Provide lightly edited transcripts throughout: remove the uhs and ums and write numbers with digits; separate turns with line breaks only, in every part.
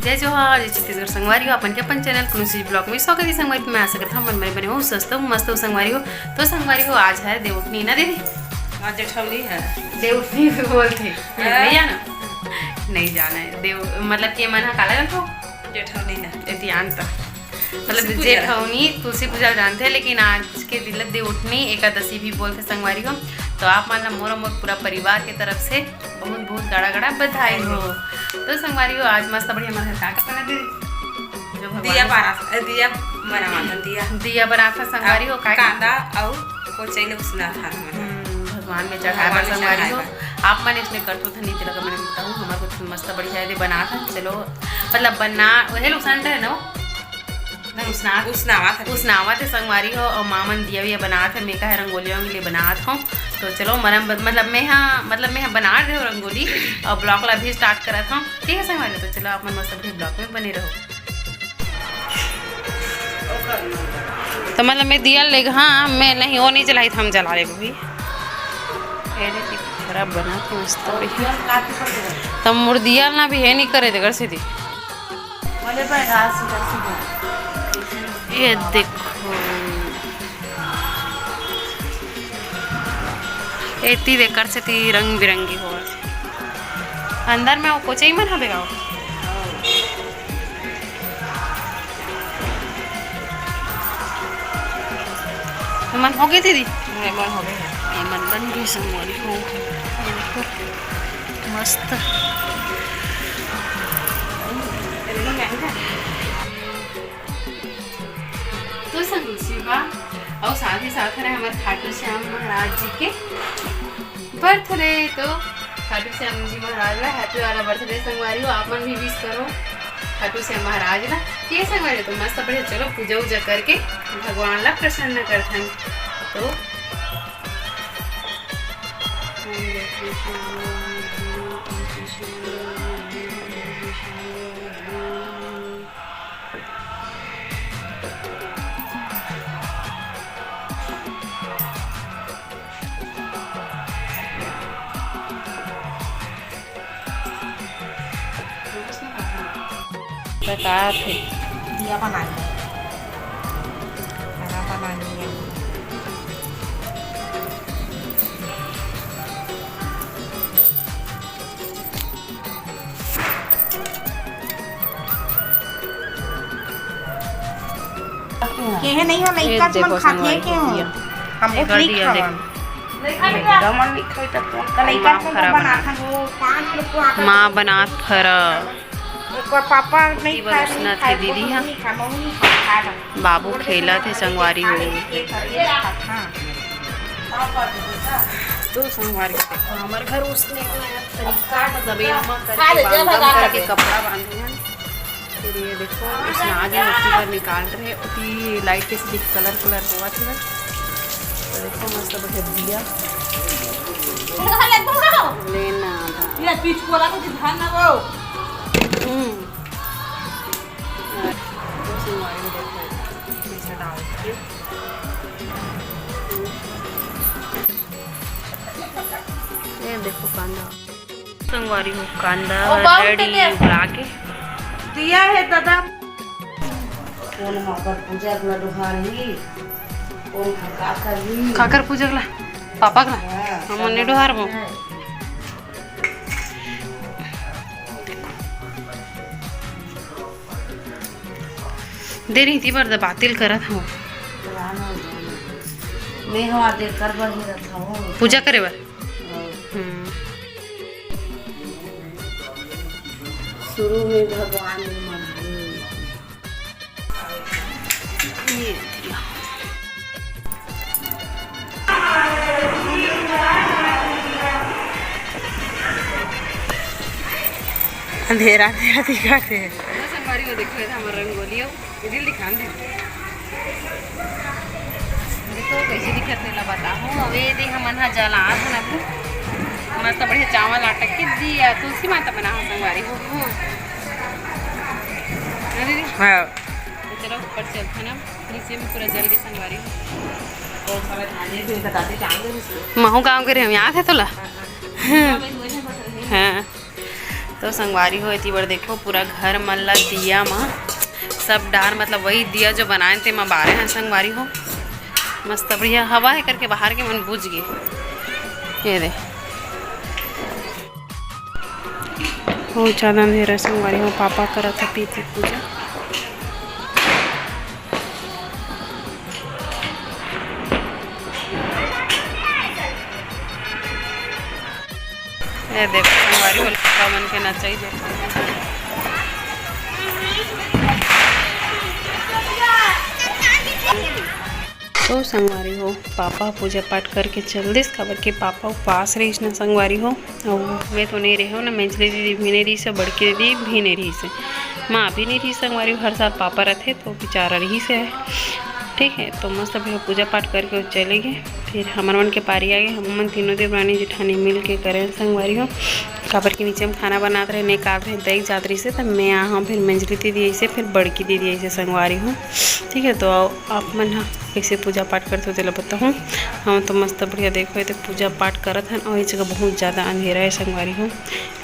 जय जोहार जय छत्तीसगढ़ संगवारी हो अपन के अपन चैनल कुनुसी ब्लॉग में स्वागत है। संगवारी मैं आशा करता हूँ मन में बने हो स्वस्थ हो मस्त हो संगवारी हो। तो संगवारी हो आज है देवउठनी ना दीदी,
आज जेठवनी है।
देवउठनी बोलते भैया ना नहीं जाना है देव मतलब के मन काला रखो
जेठवनी है
ध्यान तो मतलब जेठवनी तुलसी पूजा जानते हैं, लेकिन आज के दिन देवउठनी एकादशी भी बोलते संगवारी हो। तो आप मान मोर पूरा परिवार के तरफ से बहुत बहुत गाड़ा गाड़ा बधाई हो। तो संगवारी हो आज मस्त बढ़िया मन का बना दीदी जो
दिया बना
दिया बना था संगवारी हो
कांदा और कोचई ने उसना था
भगवान में चढ़ाया संगवारी हो। आप मैंने इसमें करतो था नहीं लगा मैंने बताऊँ हमारे को मस्त बढ़िया है बना था। चलो मतलब बना वही लोग है ना उसनावा थे संगवारी हो और मामन दिया भी बना थे मैं का रंगोलियों के लिए बना था। तो चलो मरम मतलब मैं बना रहे हो रंगोली और ब्लॉग ला भी स्टार्ट करा था। ठीक है संगवारी, तो चलो आप मन मस्त भी ब्लॉग में बने रहो। तो मतलब मैं दिया ले हाँ मैं नहीं वो नहीं जलाई था हम जला ले भाई खराब बना था मस्त तो मुर्दिया ना भी है नहीं करे थे घर से थी। ये देखो एती देकर से ती रंग बिरंगी हो अंदर में वो कोचई मन हवेगा मन हो गई दीदी
मन हो गया
मन बन गई संगवारी हो मस्त। तो संगीता और साथ ही साथ है हमारे खाटू श्याम महाराज जी के बर्थडे। तो खाटू श्याम जी महाराज ला हैप्पी वाला बर्थडे संगवारी हो। आप मन भी विश करो खाटू श्याम महाराज ला। ये संगवारी तो मस्त बढ़िया चलो पूजा उजा करके भगवान ला प्रसन्न करथन। तो प्रकार थे
दिया बनानी है के नहीं हो नहीं का मन खाती है क्यों हम वो नहीं खावा दमन नहीं खाई तब तो कल का बना था वो 5 लोग को आकर
मां बना खरा
एक बार पापा नहीं
खाए थे दीदी हाँ बाबू खेला थे संगवारी हो। तो संगवारी हमारे घर उसने करके कपड़ा बांधे हैं। फिर ये देखो इसमें आगे मिट्टी पर निकाल रहे उसी लाइट के से कलर हुआ था। तो देखो मस्त बढ़िया दिया लेना
पीछ बोला तो ध्यान ना वो
ये देखो कांदा संगवारी हो कांदा रेडी उबला के
दिया है दादा
कौन माकर पूजा गला दुहारी कौन काकर
काकर पूजा गला पापा गला हम ने दुहार मो देरी थी पर बातिल करत हूँ
मैं हवा दे कर बही रखा हूँ
पूजा करे बर
शुरू में भगवान ने मनाई
ये दिया
अंधेरा अंधेरा दिखाते हैं
संगवारी को देखो था हमारा रंगोली दिल दिखा दे देखो कैसे दिखते ला बताओ अबे देख मन हा जला ना मस्त बढ़िया चावल आटा के दिया तुलसी माता बना हो संगवारी हो दीदी
हाँ
तो चलो ऊपर चलते ना नीचे में पूरा जल गया संगवारी महू गाँव के रहे हम यहाँ थे तोला हाँ तो संगवारी हो इतनी बार देखो पूरा घर मल्ला दिया माँ सब डार मतलब वही दिया जो बनाए थे माँ बारे हैं संगवारी हो मस्त बढ़िया हवा है करके बाहर के मन बुझ गए। ये दे बहुत ज़्यादा अंधेरा संगवारी हो पापा करा था पीती पूजा। ये देखो संगवारी हो लड़का बन के नचाई देखो। तो संगवारी हो पापा पूजा पाठ करके चल दिस खबर के पापा उपवास रही ना संगवारी हो और वे तो नहीं रहे हो ना मंझली दीदी भी नहीं रही से बड़की दीदी भी नहीं रही से माँ भी नहीं रही संगवारी हो हर साल पापा रहते तो बेचारा रही से है ठीक है। तो मस्त अभी पूजा पाठ करके चले गए फिर हमारे मन के पारी आ गए हम तीनों देवरानी जेठानी मिल के करें संगवारी हो काबर के नीचे हम खाना बनाते रहे नहीं काट रहे दही जात रही से तब मैं यहाँ फिर मंजली दीदी ऐसे फिर बड़की दीदी ऐसे संगवारी हूँ ठीक है। तो आप मन हाँ कैसे पूजा पाठ करते हो चलो बता हूँ हम तो मस्त बढ़िया देखो तो पूजा पाठ करत हैं और इस जगह बहुत ज़्यादा अंधेरा है संगवारी हूँ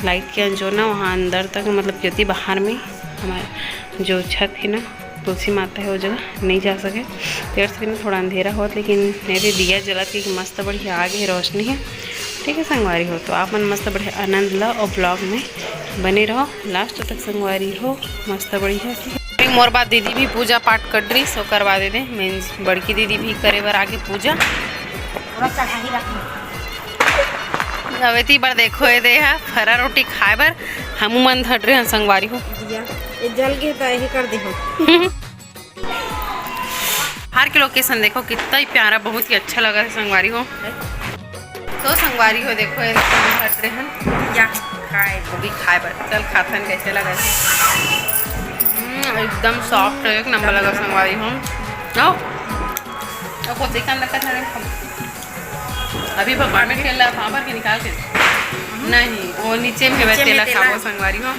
लाइट के जो ना वहाँ अंदर तक मतलब ज्योति बाहर में हमारे जो छत है ना तुलसी माता है वो जगह नहीं जा सके पेड़ से भी थोड़ा अंधेरा हो लेकिन मेरे दिया जला के मस्त बढ़िया आगे रोशनी है ठीक है संगवारी हो। तो आप मन मस्त बढ़िया आनंद लो और ब्लॉग में बने रहो लास्ट तक संगवारी हो मस्त बढ़िया ठीक है। मोर बाद दीदी भी पूजा पाठ कर रही सो करवा दे मीन्स बड़की दीदी भी करे बर आगे पूजा हवेती बार देखो ये दे है फरा रोटी खाए बर हम मन धड़ रहे हैं संगवारी हो
जल गए तो यही कर दी
बाहर के लोकेशन देखो कितना ही प्यारा बहुत ही अच्छा लगा है संगवारी हो। तो संगवारी हो देखो ये हट रहे हैं या खाए वो भी खाए बर चल खाथन कैसे लगा एकदम सॉफ्ट एक नंबर लगा संगवारी हो आओ को देखा लगा था अभी भगवान में खेल रहा था भर के निकाल के नहीं वो नीचे में तेला खाओ संगवारी हो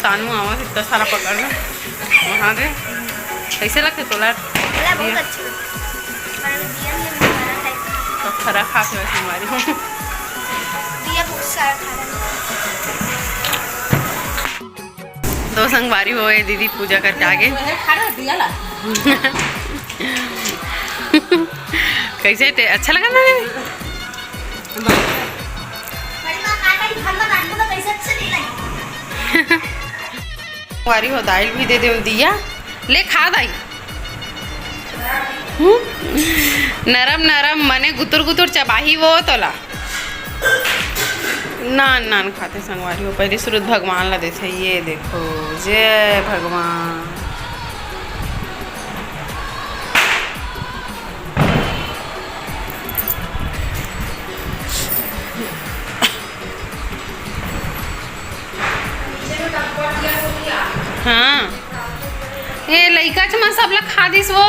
तानू आवा इतना सारा पकड़ लो वहाँ दे कैसे लगते तोला तो खरा खा के संगवारी हो दो संगवारी हो ये दीदी पूजा करके आगे कैसे अच्छा लगा ना संगवारी हो दाल भी दे दे दिया ले खा दाई नरम नरम मने गुतुर गुतुर चबाही वो तोला नान नान खाते संगवारी हो पहले सूरज भगवान ला देते ये देखो जय भगवान हाँ ये लइका चमा सब ला खा दिस वो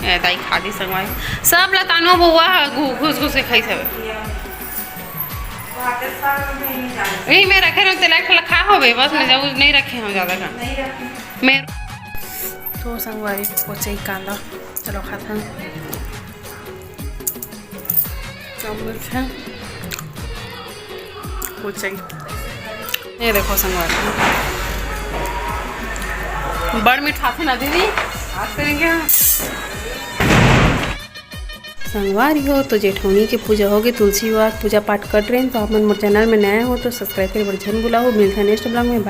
ए दाई खा दिस संगवारी सब ला तानो बुआ घुस घुस के खाई सब यही मैं रखे रहो तेला खा हो बे बस मैं जाऊँ नहीं रखे हम ज़्यादा खा मैं तो संगवारी पोचे कांदा चलो खाता पोचे ये देखो संगवारी बड़ मीठा थे ना दीदी आज करेंगे संगवारी हो तो जेठौनी की पूजा होगी तुलसी वार पूजा पाठ कर रहे हैं। तो आप मन मोर चैनल में नया हो तो सब्सक्राइब कर बड़ बुलाओ मिलता है नेक्स्ट ब्लॉग में।